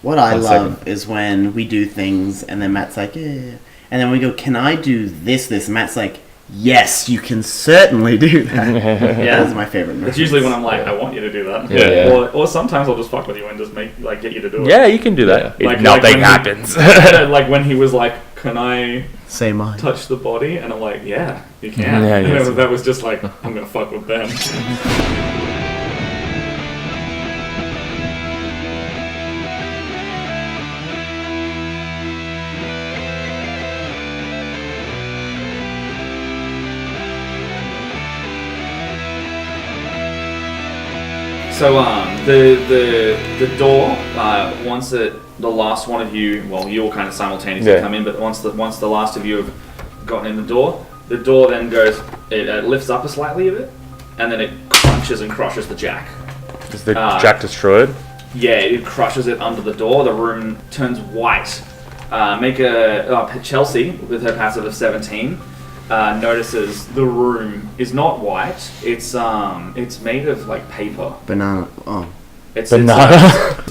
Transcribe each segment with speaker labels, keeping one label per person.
Speaker 1: What I love is when we do things and then Matt's like, yeah. And then we go, can I do this? And Matt's like, yes, you can certainly do that. Yeah, that's my favorite.
Speaker 2: It's usually when I'm like, I want you to do that.
Speaker 3: Yeah.
Speaker 2: Or sometimes I'll just fuck with you and just get you to do it.
Speaker 3: Yeah, you can do that.
Speaker 2: Like,
Speaker 3: Nothing happens.
Speaker 2: Like when he was like, can I
Speaker 1: say mine?
Speaker 2: Touch the body? And I'm like, yeah, you can.
Speaker 3: Yeah,
Speaker 2: and that was just like, I'm going to fuck with them. So the door, once the last one of you, well, you all kind of simultaneously come in, but once the last of you have gotten in the door then goes, it lifts up slightly a bit, and then it crunches and crushes the jack.
Speaker 3: Is the jack destroyed?
Speaker 2: Yeah, it crushes it under the door. The room turns white. Chelsea, with her passive of 17, notices the room is not white. It's made of like paper.
Speaker 1: Banana. Oh.
Speaker 2: It's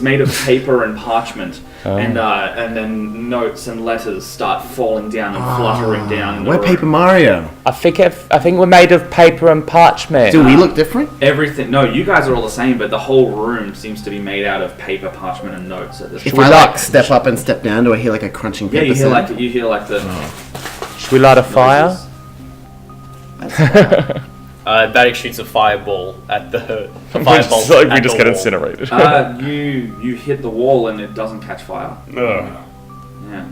Speaker 2: made of paper and parchment, and then notes and letters start falling down and fluttering down.
Speaker 1: We're Paper Mario.
Speaker 3: I think we're made of paper and parchment.
Speaker 1: Do we look different?
Speaker 2: Everything. No, you guys are all the same, but the whole room seems to be made out of paper, parchment, and notes at this point.
Speaker 1: If I step up and step down, do I hear like a crunching paper?
Speaker 2: Yeah, you hear like the.
Speaker 3: Should we light a fire?
Speaker 4: Vadok shoots a fireball at the fireball.
Speaker 3: We just get incinerated.
Speaker 2: You hit the wall and it doesn't catch fire. Yeah.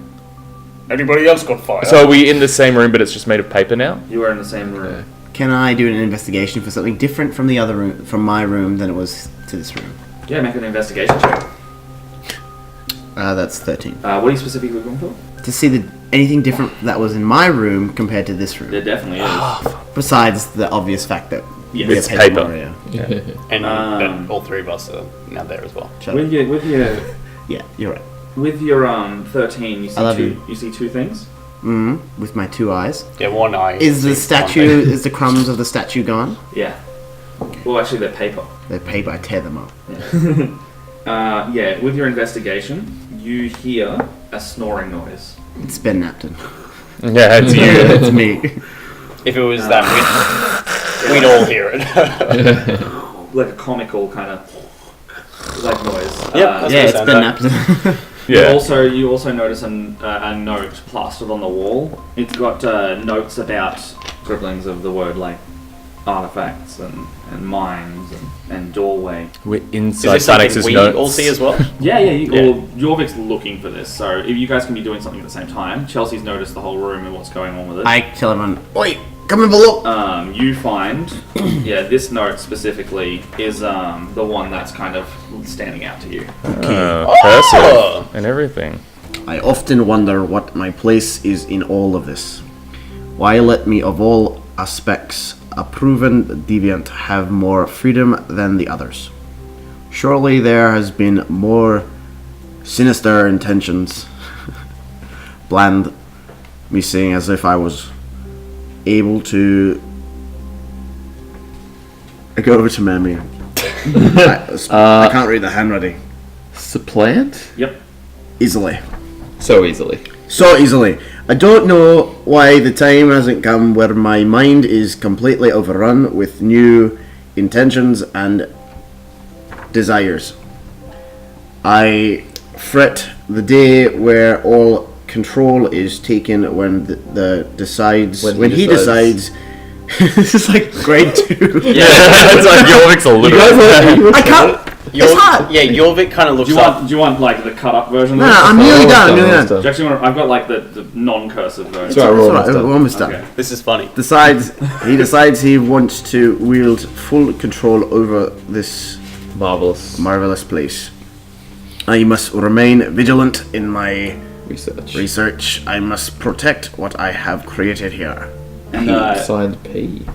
Speaker 4: Anybody else got fire?
Speaker 3: So are we in the same room, but it's just made of paper now?
Speaker 2: You are in the same room.
Speaker 1: Can I do an investigation for something different from the other room, from my room, than it was to this room?
Speaker 2: Yeah, make an investigation check.
Speaker 1: That's 13.
Speaker 2: What are you specifically going for?
Speaker 1: To see anything different that was in my room compared to this room.
Speaker 2: There definitely is.
Speaker 1: Besides the obvious fact that
Speaker 3: it's paper.
Speaker 1: Mario.
Speaker 4: And that all three of us are now there as well.
Speaker 2: With your
Speaker 1: yeah, you're right.
Speaker 2: With your 13, you see two things.
Speaker 1: With my two eyes.
Speaker 4: Yeah, one eye.
Speaker 1: Is the crumbs of the statue gone?
Speaker 2: Yeah. Well, actually, they're paper.
Speaker 1: They're paper. I tear them up.
Speaker 2: Yeah. With your investigation, you hear a snoring noise.
Speaker 1: It's Ben Knapton.
Speaker 3: Yeah, it's you.
Speaker 1: It's me.
Speaker 4: If it was that, we'd all hear it.
Speaker 2: Like a comical kind of like noise.
Speaker 4: Yep.
Speaker 1: It's Ben Knapton.
Speaker 3: Yeah.
Speaker 2: You also notice a note plastered on the wall. It's got notes about scribblings of the word like artifacts and mines and doorway.
Speaker 3: We're
Speaker 4: Is
Speaker 3: inside
Speaker 4: this something we
Speaker 3: notes.
Speaker 4: all see as well?
Speaker 2: Yeah. Well, Jorvik's looking for this, so if you guys can be doing something at the same time. Chelsea's noticed the whole room and what's going on with it.
Speaker 1: I tell everyone, wait, come and have a look.
Speaker 2: You find, this note specifically is the one that's kind of standing out to you.
Speaker 3: Cursive and everything.
Speaker 1: I often wonder what my place is in all of this. Why let me, of all aspects, a proven deviant, have more freedom than the others? Surely there has been more sinister intentions. Bland me saying as if I was able to go over to Mammy. I can't read the handwriting.
Speaker 5: Supplant?
Speaker 2: Yep.
Speaker 1: Easily.
Speaker 5: So easily.
Speaker 1: So easily. I don't know why the time hasn't come where my mind is completely overrun with new intentions and desires. I fret the day where all control is taken when when he decides. This is like grade 2.
Speaker 3: It's like Jorvik's a little.
Speaker 1: I can't. It's hard.
Speaker 4: Yeah, Jorvik kind of looks up.
Speaker 2: Do you want like the cut up version?
Speaker 1: No, I'm nearly done.
Speaker 2: Do you actually want? I've got like the non-cursive version.
Speaker 1: It's alright. We're almost done.
Speaker 2: Okay.
Speaker 4: This is funny.
Speaker 1: He decides he wants to wield full control over this marvelous place. I must remain vigilant in my research. I must protect what I have created here.
Speaker 2: And
Speaker 5: Signed P.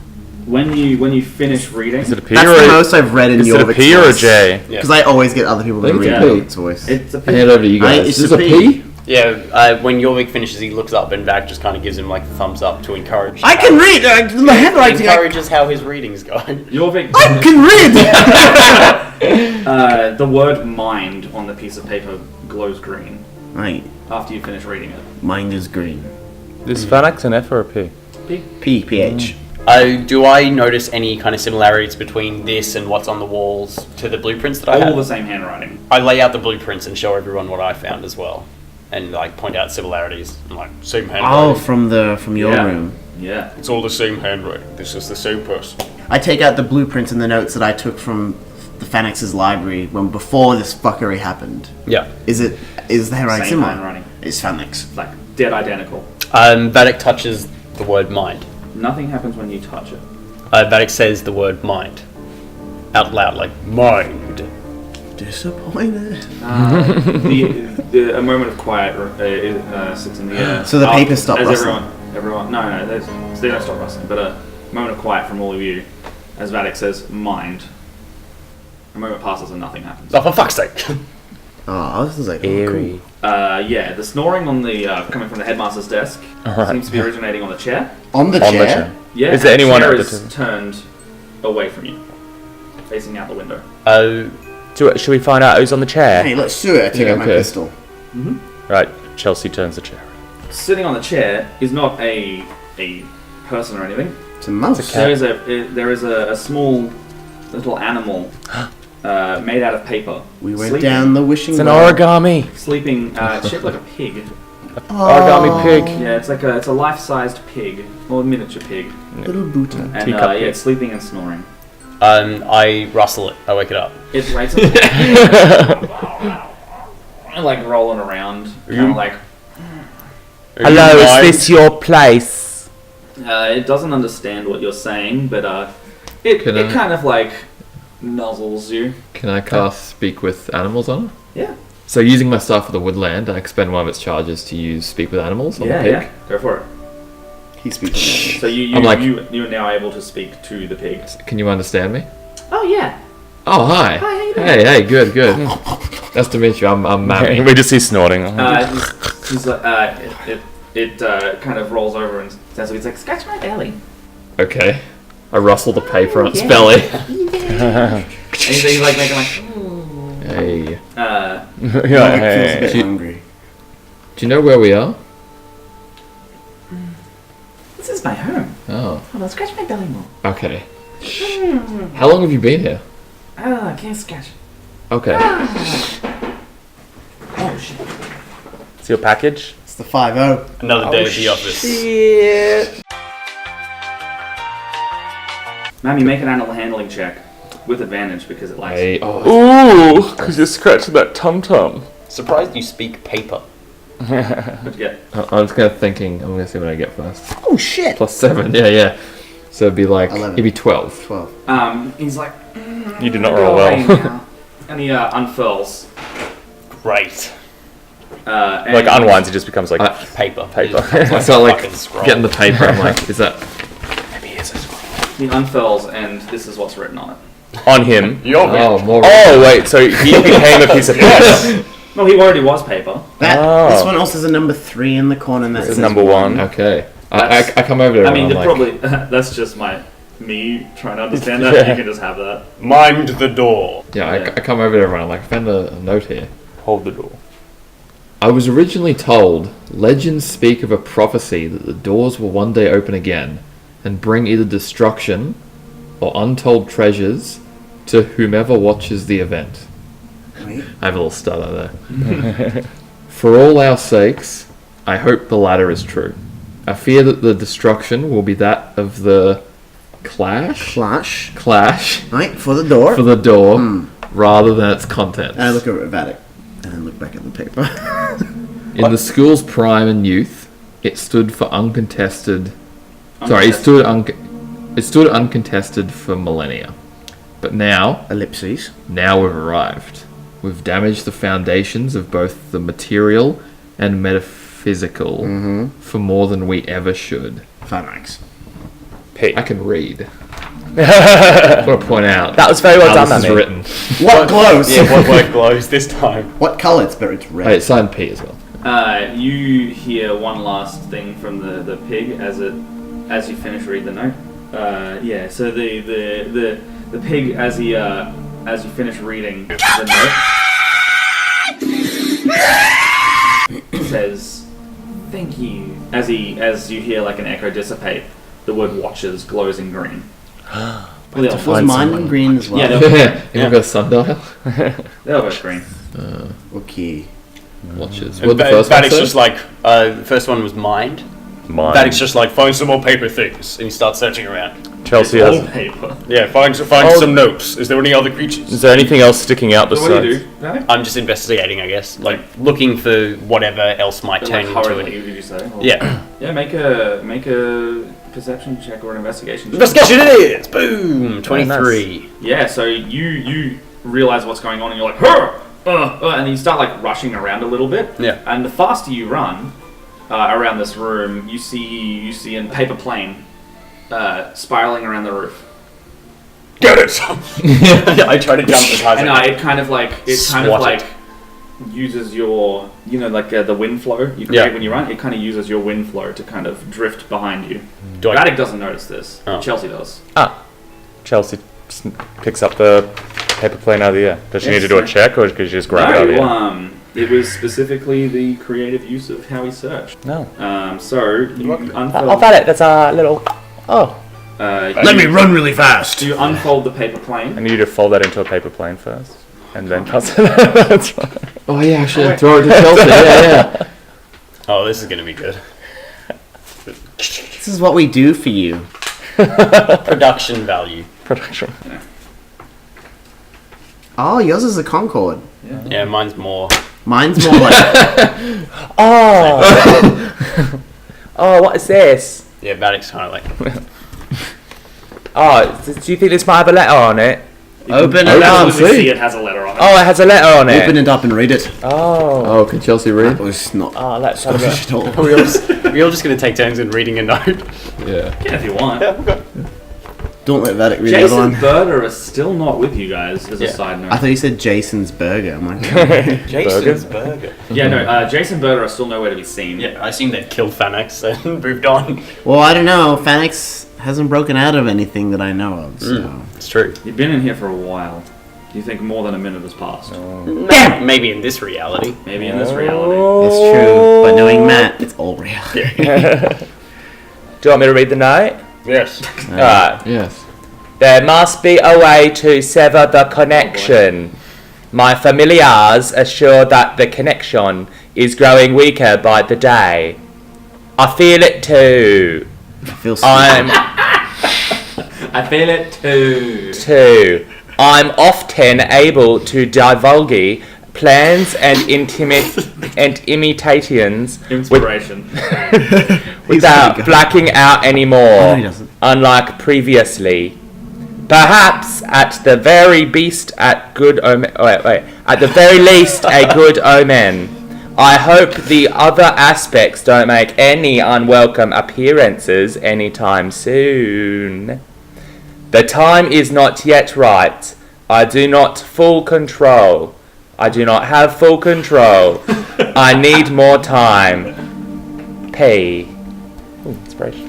Speaker 2: when you finish reading,
Speaker 3: Is it a P
Speaker 1: That's
Speaker 3: or
Speaker 1: the
Speaker 3: a,
Speaker 1: most I've read in
Speaker 3: is it a
Speaker 1: Jorvik's
Speaker 3: P or a
Speaker 1: voice.
Speaker 3: J?
Speaker 1: Because I always get other people to read
Speaker 5: It's a P.
Speaker 1: Jorvik's voice.
Speaker 2: it's a
Speaker 5: I hand over to you guys.
Speaker 1: It's
Speaker 5: Is
Speaker 1: a
Speaker 5: this a P?
Speaker 4: Yeah, when Jorvik finishes, he looks up and Vac just kind of gives him like the thumbs up to encourage.
Speaker 1: I can read! My handwriting!
Speaker 4: Encourages how his reading's going.
Speaker 2: Jorvik.
Speaker 1: I can read!
Speaker 2: The word mind on the piece of paper glows green
Speaker 1: Right.
Speaker 2: after you finish reading it.
Speaker 1: Mind is green.
Speaker 3: Is Vanak an F or a P?
Speaker 1: PH.
Speaker 4: Do I notice any kind of similarities between this and what's on the walls to the blueprints that I
Speaker 2: All
Speaker 4: have?
Speaker 2: the same handwriting.
Speaker 4: I lay out the blueprints and show everyone what I found as well, and like point out similarities. I'm like, same
Speaker 1: Oh,
Speaker 4: handwriting.
Speaker 1: from your
Speaker 2: Yeah.
Speaker 1: room.
Speaker 2: Yeah.
Speaker 4: It's all the same handwriting. This is the same person.
Speaker 1: I take out the blueprints and the notes that I took from the Phoenix's library when before this fuckery happened.
Speaker 4: Yeah.
Speaker 1: Is the handwriting
Speaker 2: Same
Speaker 1: similar?
Speaker 2: handwriting.
Speaker 1: It's Phoenix.
Speaker 2: Like dead identical.
Speaker 4: Vadok touches the word mind.
Speaker 2: Nothing happens when you touch it.
Speaker 4: Vadok says the word mind out loud, like mind.
Speaker 1: Disappointed.
Speaker 2: A moment of quiet sits in the air.
Speaker 1: So the paper stopped
Speaker 2: as
Speaker 1: rustling?
Speaker 2: Everyone, no, they don't stop rustling. But a moment of quiet from all of you, as Vadok says, mind. A moment passes and nothing happens.
Speaker 4: Oh, for fuck's sake!
Speaker 1: Oh, this is like
Speaker 3: Eerie.
Speaker 2: Yeah, the snoring on the coming from the headmaster's desk
Speaker 3: Alright.
Speaker 2: seems to be originating on the chair.
Speaker 1: On the
Speaker 3: On the
Speaker 1: chair?
Speaker 3: chair.
Speaker 2: Yeah,
Speaker 3: Is there
Speaker 2: and
Speaker 3: anyone
Speaker 2: the chair
Speaker 3: at the
Speaker 2: is turned away from you, facing out the window.
Speaker 3: Should we find out who's on the chair?
Speaker 1: Hey, let's do it. I take
Speaker 5: Yeah,
Speaker 1: out my
Speaker 5: okay.
Speaker 1: pistol.
Speaker 3: Right, Chelsea turns the chair.
Speaker 2: Sitting on the chair is not a person or anything.
Speaker 1: It's a mouse.
Speaker 2: There is a small little animal made out of paper.
Speaker 1: We went
Speaker 2: sleeping,
Speaker 1: down the wishing
Speaker 3: It's an
Speaker 1: well.
Speaker 3: origami.
Speaker 2: sleeping shaped like a pig.
Speaker 3: Origami pig.
Speaker 2: Yeah, it's a life-sized pig or a miniature pig,
Speaker 1: Little Buddha.
Speaker 2: and
Speaker 3: Teacup pig.
Speaker 2: it's sleeping and snoring.
Speaker 4: I rustle it. I wake it up.
Speaker 2: It wakes up and like rolling around, kind of like
Speaker 3: Hello, is this your place?
Speaker 2: it doesn't understand what you're saying, but it
Speaker 5: Can I-
Speaker 2: kind of like nuzzles you.
Speaker 5: Can I cast Speak with Animals on it?
Speaker 2: Yeah,
Speaker 5: So using my staff for the woodland, I expend one of its charges to use Speak with Animals on the pig.
Speaker 2: yeah, go for it.
Speaker 1: He speaks.
Speaker 2: So you
Speaker 5: I'm like-
Speaker 2: are now able to speak to the pig.
Speaker 5: Can you understand me?
Speaker 2: Oh yeah.
Speaker 5: Oh, hi.
Speaker 2: Hi, how you doing?
Speaker 5: Hey, good. Nice to meet you. I'm Mammy.
Speaker 3: We just see snorting.
Speaker 2: He's like, it kind of rolls over and says, he's like, scratch my belly.
Speaker 5: Okay. I rustle the paper on its
Speaker 2: Yeah.
Speaker 5: belly.
Speaker 2: And he's like making like,
Speaker 5: Hey.
Speaker 3: Yeah,
Speaker 1: Feels a
Speaker 3: hey.
Speaker 1: bit
Speaker 5: She-
Speaker 1: hungry.
Speaker 5: Do you know where we are?
Speaker 2: this is my home.
Speaker 5: Oh,
Speaker 2: Hold on, scratch my belly more.
Speaker 5: okay. How long have you been here?
Speaker 2: Oh, I can't scratch.
Speaker 5: Okay.
Speaker 2: Oh shit.
Speaker 3: It's your package.
Speaker 1: It's the 5-0.
Speaker 4: Another day at the office.
Speaker 2: Mammy, make an animal handling check with advantage because it likes
Speaker 5: Hey. Oh,
Speaker 3: Ooh, because you scratched that tum-tum.
Speaker 4: Surprised you speak paper.
Speaker 2: What'd you get?
Speaker 5: I'm just kind of thinking. I'm gonna see what I get first.
Speaker 1: Oh shit!
Speaker 5: +7. Yeah. So it'd be like
Speaker 1: 11.
Speaker 5: it'd be 12.
Speaker 1: 12.
Speaker 2: He's like,
Speaker 3: You did not
Speaker 2: go
Speaker 3: roll
Speaker 2: away
Speaker 3: well.
Speaker 2: now. And he unfurls.
Speaker 4: Great.
Speaker 2: And
Speaker 3: Like unwinds, it just becomes like
Speaker 4: Paper.
Speaker 3: paper.
Speaker 5: I start like
Speaker 4: fucking scroll.
Speaker 5: getting the paper. I'm like, is that?
Speaker 2: he unfurls, and this is what's written on it.
Speaker 3: On him.
Speaker 5: Oh, more.
Speaker 3: Oh wait, so he became a piece of paper.
Speaker 2: No, he already was paper.
Speaker 1: This one also has a number 3 in the corner. And that
Speaker 3: This is
Speaker 1: says
Speaker 3: number 1.
Speaker 5: Okay. I come over to
Speaker 2: I mean,
Speaker 5: everyone,
Speaker 2: they're
Speaker 5: I'm like,
Speaker 2: probably that's just me trying to understand that. You can just have that.
Speaker 4: Mind the door.
Speaker 5: I come over to everyone. I'm like, I found a note here.
Speaker 3: Hold the door.
Speaker 5: I was originally told legends speak of a prophecy that the doors will one day open again and bring either destruction or untold treasures to whomever watches the event.
Speaker 1: Wait.
Speaker 5: I have a little stutter there. For all our sakes, I hope the latter is true. I fear that the destruction will be that of the clash
Speaker 1: Clash. Right, for the door.
Speaker 5: for the door rather than its contents.
Speaker 1: And I look over at Vadok. And then look back at the paper.
Speaker 5: In the school's prime and youth, it stood for uncontested. Sorry, it stood uncontested for millennia. But now
Speaker 1: Ellipses.
Speaker 5: we've arrived. We've damaged the foundations of both the material and metaphysical for more than we ever should.
Speaker 1: 5 ranks.
Speaker 3: P.
Speaker 5: I can read. I want to point out
Speaker 3: That was very well
Speaker 5: how
Speaker 3: done,
Speaker 5: this is
Speaker 3: Mammy.
Speaker 5: written.
Speaker 1: What glows?
Speaker 4: Yeah, what word glows this time?
Speaker 1: What colour? It's better. It's red.
Speaker 5: Hey, it's signed P as well.
Speaker 2: You hear one last thing from the pig as you finish reading the note. So the pig as he as you finish reading the note, it says, "Thank you." As you hear like an echo dissipate, the word "watches" glows in green.
Speaker 1: Was mine in green as well?
Speaker 2: Yeah,
Speaker 5: You got a sundial?
Speaker 2: they're both green.
Speaker 1: Okay.
Speaker 5: Watches.
Speaker 4: And
Speaker 5: What the first one
Speaker 4: Vadok's
Speaker 5: say?
Speaker 4: just like, the first one was mind.
Speaker 3: Mine.
Speaker 4: Vadok's just like, find some more paper things, and he starts searching around.
Speaker 3: Chelsea
Speaker 2: All
Speaker 3: has.
Speaker 2: paper.
Speaker 4: Yeah, find some notes. Is there any other creatures?
Speaker 3: Is there anything else sticking out
Speaker 2: So
Speaker 3: besides?
Speaker 2: what do you do? Vanek?
Speaker 4: I'm just investigating, I guess. Like, looking for whatever else might turn
Speaker 2: Like
Speaker 4: into
Speaker 2: hurriedly,
Speaker 4: it.
Speaker 2: did you say? Or-
Speaker 4: Yeah.
Speaker 2: Yeah, make a perception check or an investigation check.
Speaker 4: Investigation it is! Boom! 23.
Speaker 2: Yeah, so you realize what's going on and you're like, "Huh! And you start like rushing around a little bit.
Speaker 4: Yeah.
Speaker 2: And the faster you run around this room, you see a paper plane spiraling around the roof.
Speaker 4: Get it! I try to jump as high as
Speaker 2: And
Speaker 4: I can.
Speaker 2: it kind of like uses your the wind flow you create
Speaker 4: Yeah.
Speaker 2: when you run. It kind of uses your wind flow to kind of drift behind you.
Speaker 4: Do I-
Speaker 2: Vadok doesn't notice this.
Speaker 4: Oh.
Speaker 2: Chelsea does.
Speaker 3: Chelsea picks up the paper plane out of the air. Does she need to do a check, or could she just grab it out of the air?
Speaker 2: It was specifically the creative use of how he searched.
Speaker 3: No.
Speaker 2: So you unfold.
Speaker 3: I've had it. That's a little. Oh.
Speaker 1: Let me run really fast.
Speaker 2: You unfold the paper plane.
Speaker 3: I need you to fold that into a paper plane first, and then toss it. That's fine.
Speaker 5: Oh yeah, I should throw it to Chelsea. Yeah.
Speaker 4: Oh, this is gonna be good.
Speaker 1: This is what we do for you.
Speaker 4: Production value.
Speaker 3: Production.
Speaker 1: Oh, yours is a Concord.
Speaker 4: Yeah, mine's more.
Speaker 1: Mine's more like
Speaker 3: Oh. Oh, what is this?
Speaker 4: Yeah, Vadok's kind of like.
Speaker 3: Oh, do you think this might have a letter on it?
Speaker 1: open
Speaker 2: You
Speaker 1: it up.
Speaker 2: absolutely see it has a letter on it.
Speaker 3: Oh, it has a letter on it.
Speaker 1: Open it up and read it.
Speaker 3: Oh.
Speaker 5: Oh, can Chelsea read?
Speaker 1: That was not
Speaker 3: Oh, let's have a
Speaker 1: Scottish
Speaker 3: look.
Speaker 1: at all.
Speaker 4: We're all just gonna take turns in reading a note.
Speaker 5: Yeah.
Speaker 2: Yeah, if you want.
Speaker 1: Don't let Vadok read the other
Speaker 2: Jason
Speaker 1: one.
Speaker 2: Berger is still not with you guys, as a side note.
Speaker 1: I thought you said Jason's Burger. I'm like,
Speaker 4: Jason's Burger.
Speaker 2: Yeah, no, Jason Berger is still nowhere to be seen.
Speaker 4: Yeah, I assume they'd killed Fanax and moved on.
Speaker 1: well, I don't know. Fanix hasn't broken out of anything that I know of. So
Speaker 4: It's true.
Speaker 2: You've been in here for a while. Do you think more than a minute has passed?
Speaker 4: Maybe in this reality.
Speaker 2: Maybe in this reality.
Speaker 1: it's true. But knowing Matt, it's all real.
Speaker 3: Do you want me to read the note?
Speaker 4: Yes.
Speaker 3: Alright.
Speaker 5: Yes.
Speaker 3: There must be a way to sever the connection. My familiars assure that the connection is growing weaker by the day. I feel it too.
Speaker 1: I feel
Speaker 2: I feel it too.
Speaker 3: I'm often able to divulge plans and imitations
Speaker 2: Inspiration.
Speaker 3: without blacking out anymore,
Speaker 1: No, he doesn't.
Speaker 3: unlike previously. Perhaps at the very least a good omen. At the very least, a good omen. I hope the other aspects don't make any unwelcome appearances anytime soon. The time is not yet right. I do not have full control. I need more time. P. Ooh, inspiration.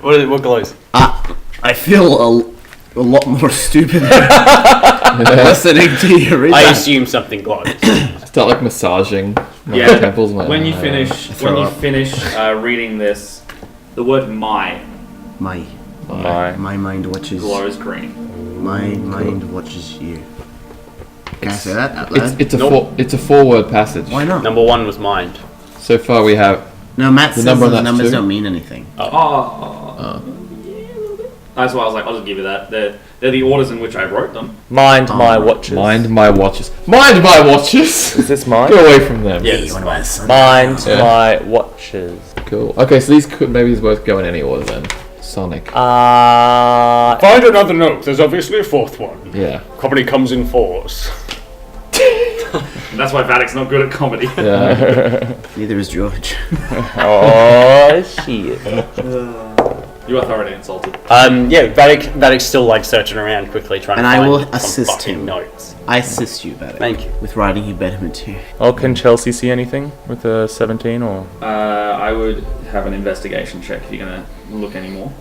Speaker 4: What glows?
Speaker 1: I feel a lot more stupid listening to you read
Speaker 4: I
Speaker 1: that.
Speaker 4: assume something glows.
Speaker 5: Start like massaging my
Speaker 2: Yeah.
Speaker 5: temples. My,
Speaker 2: When you finish
Speaker 1: throw up.
Speaker 2: reading this, the word "my"
Speaker 1: My mind watches.
Speaker 2: glows green.
Speaker 1: My mind watches you. Can I say that out loud?
Speaker 5: it's a
Speaker 4: Nope.
Speaker 5: it's a 4-word passage.
Speaker 1: Why not?
Speaker 4: Number one was mind.
Speaker 5: So far we have
Speaker 1: No, Matt says
Speaker 5: number on
Speaker 1: the
Speaker 5: that's
Speaker 1: numbers
Speaker 5: two?
Speaker 1: don't mean anything.
Speaker 2: That's why I was like, I'll just give you that. They're the orders in which I wrote them.
Speaker 3: Mind my watches.
Speaker 5: mind my watches. Mind my watches.
Speaker 3: Is this mine?
Speaker 5: Go away from them.
Speaker 4: Yeah,
Speaker 1: Hey,
Speaker 4: this
Speaker 1: you
Speaker 4: is
Speaker 1: wanna buy
Speaker 4: mine.
Speaker 1: a sun?
Speaker 3: Mind
Speaker 5: Yeah.
Speaker 3: my watches.
Speaker 5: Cool. Okay, so these could maybe both go in any order then. Sonic.
Speaker 4: Find another note. There's obviously a fourth one.
Speaker 5: Yeah.
Speaker 4: Comedy comes in fours.
Speaker 2: And that's why Vadok's not good at comedy.
Speaker 5: Yeah.
Speaker 1: Neither is George.
Speaker 3: Oh shit.
Speaker 2: You are thoroughly insulted.
Speaker 4: Yeah, Vadok's still like searching around quickly trying
Speaker 1: And
Speaker 4: to
Speaker 1: I
Speaker 4: find
Speaker 1: will
Speaker 4: some
Speaker 1: assist
Speaker 4: fucking
Speaker 1: him.
Speaker 4: notes.
Speaker 1: I assist you, Vadok.
Speaker 4: Thank you.
Speaker 1: With writing you Betterment too.
Speaker 3: Oh, can Chelsea see anything with a 17 or?
Speaker 2: I would have an investigation check if you're gonna look anymore.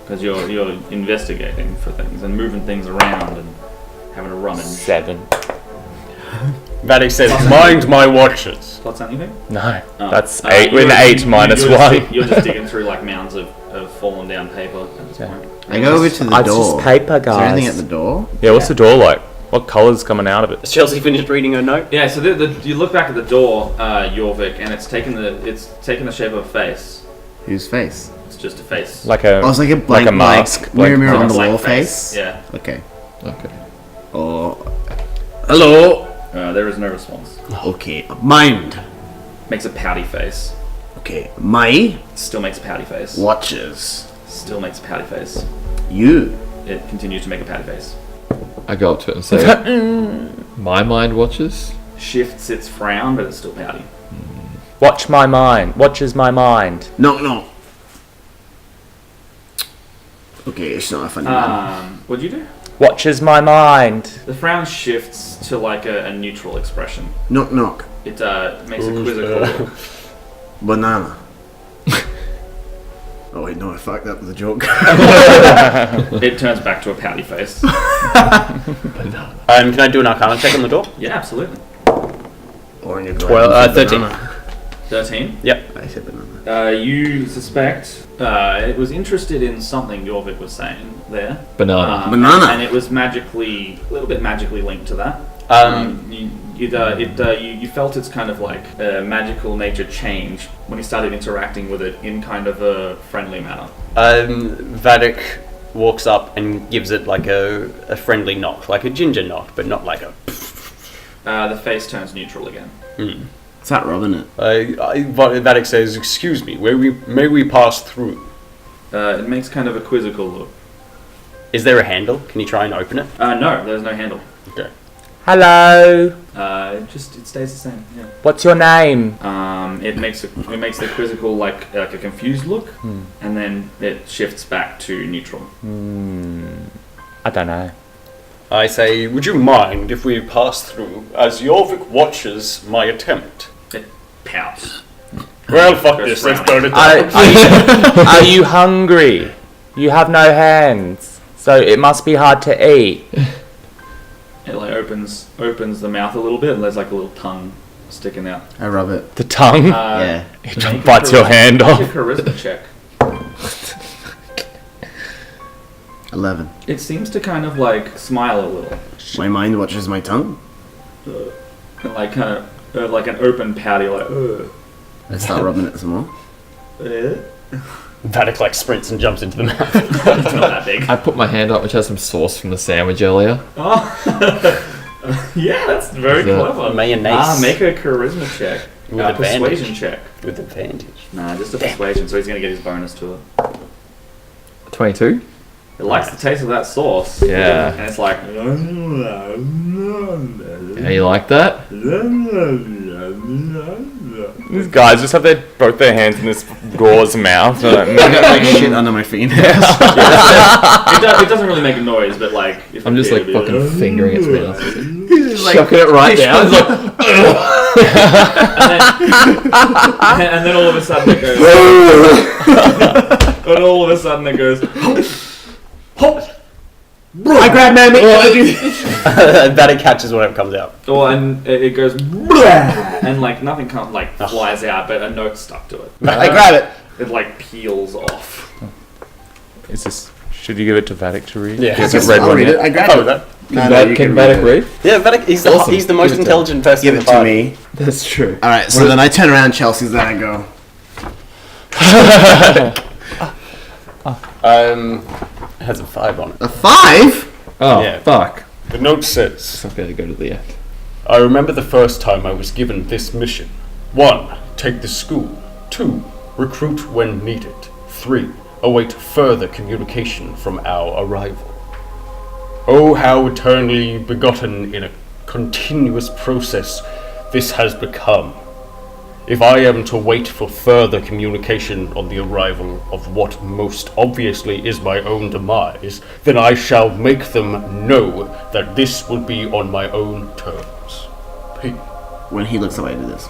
Speaker 2: because you're investigating for things and moving things around and having a rummage.
Speaker 3: 7.
Speaker 4: Vadok says, mind my watches.
Speaker 2: Plus anything?
Speaker 3: No,
Speaker 2: Oh.
Speaker 3: that's 8. We're in 8 minus
Speaker 2: you're just
Speaker 3: 1.
Speaker 2: You're just digging through like mounds of fallen down paper at this point.
Speaker 1: I go over to the
Speaker 3: It's
Speaker 1: door.
Speaker 3: just paper,
Speaker 1: Is there anything
Speaker 3: guys.
Speaker 1: at the door?
Speaker 3: Yeah, what's the door like? What colour's coming out of it?
Speaker 4: Has Chelsea finished reading her note?
Speaker 2: Yeah, so you look back at the door, Jorvik, and it's taken the shape of a face.
Speaker 1: Whose face?
Speaker 2: It's just a face.
Speaker 3: Like a
Speaker 1: Oh, it's like a blank,
Speaker 3: mask.
Speaker 1: mirror
Speaker 3: Blank
Speaker 1: on the
Speaker 2: Blank
Speaker 1: wall face.
Speaker 2: Yeah.
Speaker 1: Okay.
Speaker 5: Okay.
Speaker 1: Oh. Hello.
Speaker 2: There is no response.
Speaker 1: Okay. Mind.
Speaker 2: Makes a pouty face.
Speaker 1: Okay. My
Speaker 2: Still makes a pouty face.
Speaker 1: watches.
Speaker 2: Still makes a pouty face.
Speaker 1: You.
Speaker 2: It continues to make a pouty face.
Speaker 5: I go up to it and say, my mind watches?
Speaker 2: Shifts its frown, but it's still pouty.
Speaker 3: Watch my mind. Watches my mind.
Speaker 1: No. Okay, it's not a funny one.
Speaker 2: What'd you do?
Speaker 3: Watches my mind.
Speaker 2: The frown shifts to like a neutral expression.
Speaker 1: Knock.
Speaker 2: It makes a quizzical look.
Speaker 1: Banana. Oh wait, no, I fucked up with the joke.
Speaker 2: It turns back to a pouty face.
Speaker 4: Can I do an Arcana check on the door?
Speaker 2: Yeah, absolutely.
Speaker 1: Or you
Speaker 4: 13.
Speaker 2: 13.
Speaker 4: Yep.
Speaker 1: I said banana.
Speaker 2: You suspect it was interested in something Jorvik was saying there.
Speaker 5: Banana.
Speaker 1: Banana.
Speaker 2: And it was a little bit magically linked to that. You felt its kind of like magical nature change when you started interacting with it in kind of a friendly manner.
Speaker 4: Vadok walks up and gives it like a friendly knock, like a ginger knock, but not like a...
Speaker 2: The face turns neutral again.
Speaker 1: It's that Robin it.
Speaker 4: Vadok says, excuse me, may we pass through?
Speaker 2: It makes kind of a quizzical look.
Speaker 4: Is there a handle? Can you try and open it?
Speaker 2: No, there's no handle.
Speaker 4: Okay.
Speaker 3: Hello.
Speaker 2: It stays the same. Yeah.
Speaker 3: What's your name?
Speaker 2: It makes the quizzical like a confused look, and then it shifts back to neutral.
Speaker 3: I don't know.
Speaker 4: I say, would you mind if we pass through, as Jorvik watches my attempt?
Speaker 2: It pouts.
Speaker 4: Well, fuck
Speaker 2: Goes
Speaker 4: this, let's
Speaker 2: frowning.
Speaker 4: burn it down.
Speaker 3: Are you hungry? You have no hands, so it must be hard to eat.
Speaker 2: It like opens the mouth a little bit, and there's like a little tongue sticking out.
Speaker 1: I rub it.
Speaker 3: The tongue?
Speaker 1: Yeah.
Speaker 3: It
Speaker 2: Make a
Speaker 3: bites your hand
Speaker 2: make
Speaker 3: off.
Speaker 2: a charisma check.
Speaker 1: 11.
Speaker 2: It seems to kind of like smile a little,
Speaker 1: My mind watches my tongue.
Speaker 2: and like kind of like an open pouty, like.
Speaker 1: I start rubbing it some more.
Speaker 4: Vadok like sprints and jumps into the mouth.
Speaker 2: It's not that big.
Speaker 5: I put my hand up, which has some sauce from the sandwich earlier.
Speaker 2: Oh, yeah, that's very
Speaker 5: Is that-
Speaker 2: clever.
Speaker 4: Mayonnaise.
Speaker 2: Make a charisma check.
Speaker 4: With advantage.
Speaker 2: Persuasion check.
Speaker 4: With advantage.
Speaker 2: Nah, just a persuasion, so he's gonna get his bonus to it.
Speaker 5: 22?
Speaker 2: It likes the taste of that sauce.
Speaker 5: Yeah.
Speaker 2: And it's like.
Speaker 5: Yeah, you like that?
Speaker 3: These guys just have both their hands in this door's mouth.
Speaker 1: I got like shit under my fingernails.
Speaker 2: It doesn't really make a noise, but like. If
Speaker 5: I'm
Speaker 2: it
Speaker 5: just
Speaker 2: did,
Speaker 5: like
Speaker 2: it'd be
Speaker 5: fucking fingering its mouth.
Speaker 1: Like,
Speaker 5: Chucking it right down. It's like,
Speaker 2: and then all of a sudden it goes. And all of a sudden it goes.
Speaker 1: I grab Mammy.
Speaker 4: Vadok catches whatever comes out.
Speaker 2: Oh, and it goes. And like nothing flies out, but a note stuck to it.
Speaker 1: I grab it.
Speaker 2: It like peels off.
Speaker 3: Is this? Should you give it to Vadok to read?
Speaker 4: Yeah.
Speaker 3: He hasn't read
Speaker 1: I'll
Speaker 3: one
Speaker 1: read it.
Speaker 3: yet.
Speaker 1: I grab
Speaker 4: Oh,
Speaker 1: it.
Speaker 4: that.
Speaker 5: Can Vadok read?
Speaker 4: Yeah, Vadok, he's
Speaker 5: Awesome.
Speaker 4: the most
Speaker 5: Give it to
Speaker 4: intelligent person
Speaker 1: Give
Speaker 4: in
Speaker 1: it
Speaker 4: the
Speaker 1: to
Speaker 4: party.
Speaker 1: me.
Speaker 5: That's true.
Speaker 1: Alright, so then I turn around Chelsea's there and go.
Speaker 4: Has a 5 on it.
Speaker 1: A 5?
Speaker 5: Oh,
Speaker 4: Yeah.
Speaker 5: fuck.
Speaker 4: The note says,
Speaker 5: So I'm going to go to the end.
Speaker 4: I remember the first time I was given this mission. 1. Take the school. 2. Recruit when needed. 3. Await further communication from our arrival. Oh, how eternally begotten in a continuous process this has become. If I am to wait for further communication on the arrival of what most obviously is my own demise, then I shall make them know that this will be on my own terms. P.
Speaker 1: When he looks away, I do this.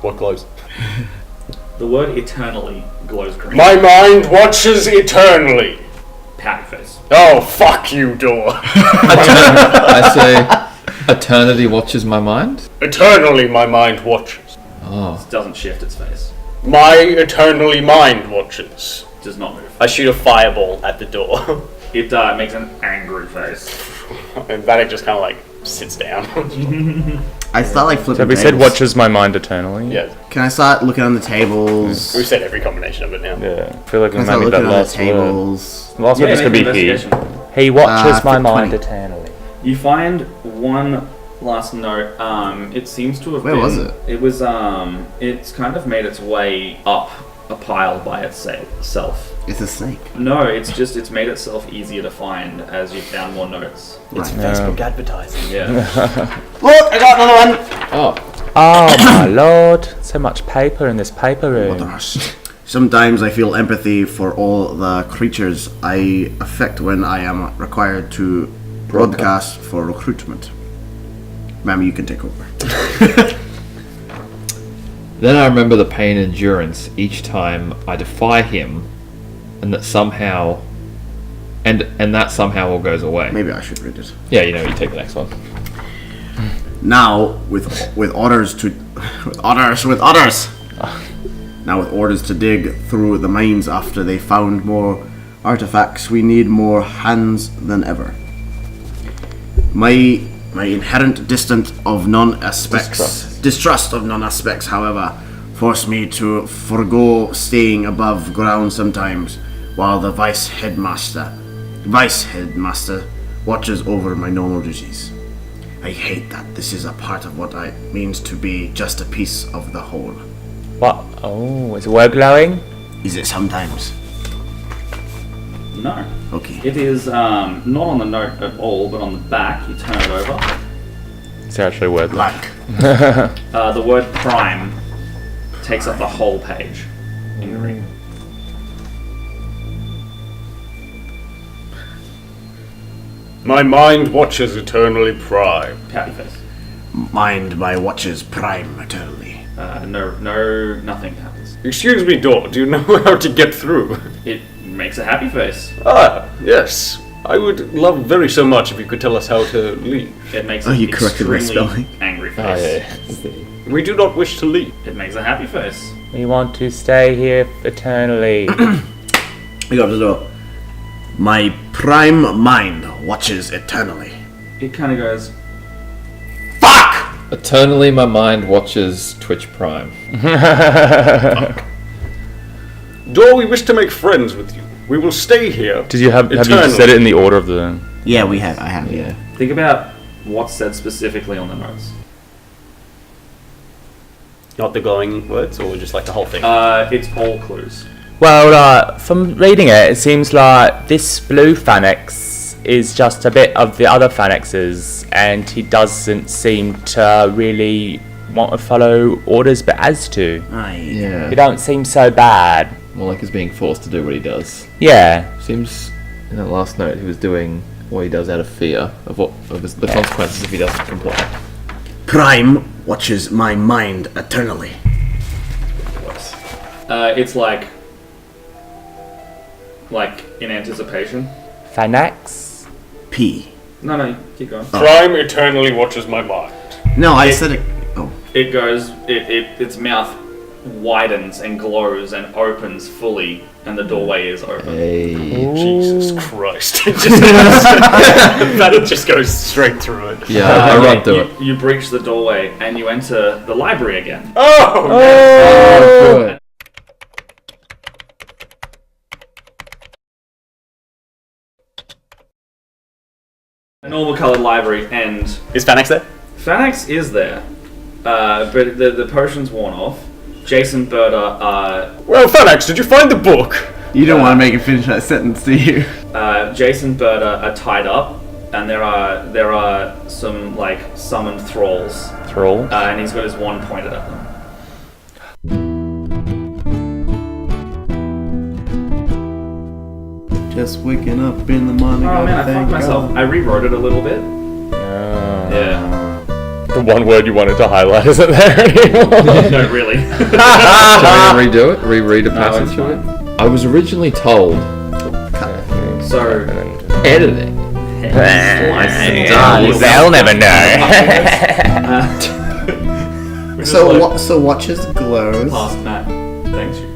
Speaker 4: What close?
Speaker 2: The word eternally glows green.
Speaker 4: My mind watches eternally.
Speaker 2: Pouty face.
Speaker 4: Oh, fuck you, door.
Speaker 5: I say, eternity watches my mind.
Speaker 4: Eternally my mind watches.
Speaker 5: Oh.
Speaker 2: It doesn't shift its face.
Speaker 4: My eternally mind watches.
Speaker 2: Does not move.
Speaker 6: I shoot a fireball at the door.
Speaker 2: It makes an angry face.
Speaker 4: And Vadok just kind of like sits down.
Speaker 1: I start like flipping
Speaker 3: So we said
Speaker 1: tables.
Speaker 3: watches my mind eternally.
Speaker 4: Yeah,
Speaker 1: Can I start looking on the tables?
Speaker 4: we've said every combination of it now.
Speaker 3: Yeah. I feel like we
Speaker 1: Can I
Speaker 3: might
Speaker 1: start
Speaker 3: need
Speaker 1: looking
Speaker 3: that
Speaker 1: on the
Speaker 3: last word.
Speaker 1: tables?
Speaker 3: Last word is
Speaker 2: make
Speaker 3: gonna
Speaker 2: an
Speaker 3: be he.
Speaker 2: investigation.
Speaker 3: He watches my
Speaker 1: for
Speaker 3: mind
Speaker 1: 20.
Speaker 3: eternally.
Speaker 2: You find one last note. It seems to have
Speaker 1: Where
Speaker 2: been...
Speaker 1: was it?
Speaker 2: It was, it's kind of made its way up a pile by itself.
Speaker 1: It's a snake.
Speaker 2: No, it's made itself easier to find as you found more notes.
Speaker 6: It's
Speaker 1: Right.
Speaker 6: Facebook advertising.
Speaker 2: Yeah.
Speaker 1: Look, I got another one.
Speaker 5: Oh.
Speaker 3: Oh my lord! So much paper in this paper room.
Speaker 1: Sometimes I feel empathy for all the creatures I affect when I am required to broadcast for recruitment. Mammy, you can take over.
Speaker 5: Then I remember the pain and endurance each time I defy him, and that somehow, and that somehow all goes away.
Speaker 1: Maybe I should read it.
Speaker 5: Yeah, you know, you take the next one.
Speaker 1: Now, with orders to Now with orders to dig through the mines after they found more artifacts, we need more hands than ever. My inherent distrust of non-aspects, however, force me to forego staying above ground sometimes, while the vice headmaster watches over my normal duties. I hate that this is a part of what it means to be just a piece of the whole.
Speaker 3: What? Oh, is the word glowing?
Speaker 1: Is it sometimes?
Speaker 2: No.
Speaker 1: Okay.
Speaker 2: It is not on the note at all, but on the back, you turn it over.
Speaker 3: It's actually a word.
Speaker 1: Blank.
Speaker 2: The word prime takes up the whole page in green.
Speaker 4: My mind watches eternally prime.
Speaker 2: Pouty face.
Speaker 1: Mind my watches prime eternally.
Speaker 2: No, nothing happens.
Speaker 4: Excuse me, door, do you know how to get through?
Speaker 2: It makes a happy face.
Speaker 4: Ah, yes. I would love very so much if you could tell us how to leave.
Speaker 2: It makes
Speaker 1: Oh,
Speaker 2: an
Speaker 1: you corrected my
Speaker 2: extremely
Speaker 1: spelling.
Speaker 2: angry face.
Speaker 3: Oh yeah.
Speaker 4: We do not wish to leave.
Speaker 2: It makes a happy face.
Speaker 3: We want to stay here eternally.
Speaker 1: I go up to the door. My prime mind watches eternally.
Speaker 2: It kind of goes,
Speaker 5: Eternally, my mind watches Twitch Prime.
Speaker 4: Door, we wish to make friends with you. We will stay here.
Speaker 3: Did you have you
Speaker 4: eternally.
Speaker 3: said it in the order of the?
Speaker 1: Yeah, I have, yeah.
Speaker 2: think about what's said specifically on the notes.
Speaker 6: Not the glowing words, or just like the whole thing?
Speaker 2: It's all clues.
Speaker 3: Well, from reading it, it seems like this blue phalanx is just a bit of the other phalanxes, and he doesn't seem to really want to follow orders, but as to.
Speaker 5: Yeah.
Speaker 3: He don't seem so bad.
Speaker 5: More like he's being forced to do what he does.
Speaker 3: Yeah.
Speaker 5: Seems in that last note he was doing what he does out of fear of the consequences if he doesn't comply.
Speaker 1: Prime watches my mind eternally.
Speaker 2: It's like in anticipation.
Speaker 3: Phalanx?
Speaker 1: P.
Speaker 2: No, keep going.
Speaker 4: Prime eternally watches my mind.
Speaker 1: No, I said it. Oh.
Speaker 2: It goes, its mouth widens and glows and opens fully, and the doorway is open.
Speaker 5: Hey.
Speaker 4: Jesus Christ. That just goes straight through it.
Speaker 5: Yeah, I run through it.
Speaker 2: You breach the doorway and you enter the library again.
Speaker 4: Oh!
Speaker 5: Good.
Speaker 2: A normal coloured library, and
Speaker 6: Is Phalanx there?
Speaker 2: Phalanx is there, but the potion's worn off. Jason Berta,
Speaker 4: Well, Phalanx, did you find the book?
Speaker 1: You don't want to make it finish that sentence, do you?
Speaker 2: Jason Berta are tied up, and there are some like summoned thralls,
Speaker 3: Thrall?
Speaker 2: and he's got his wand pointed at them.
Speaker 1: Just waking up in the morning.
Speaker 2: Oh man, I fucked myself. I rewrote it a little bit.
Speaker 3: Oh.
Speaker 2: Yeah.
Speaker 3: The one word you wanted to highlight isn't there anymore.
Speaker 2: No, really.
Speaker 5: Shall we redo it? Reread a
Speaker 2: No, it's
Speaker 5: passage of it?
Speaker 2: fine.
Speaker 5: I was originally told.
Speaker 2: So,
Speaker 5: Editing.
Speaker 3: They'll never know.
Speaker 2: we just
Speaker 1: So
Speaker 2: like
Speaker 1: what? So watches glows.
Speaker 2: past Matt. Thanks you.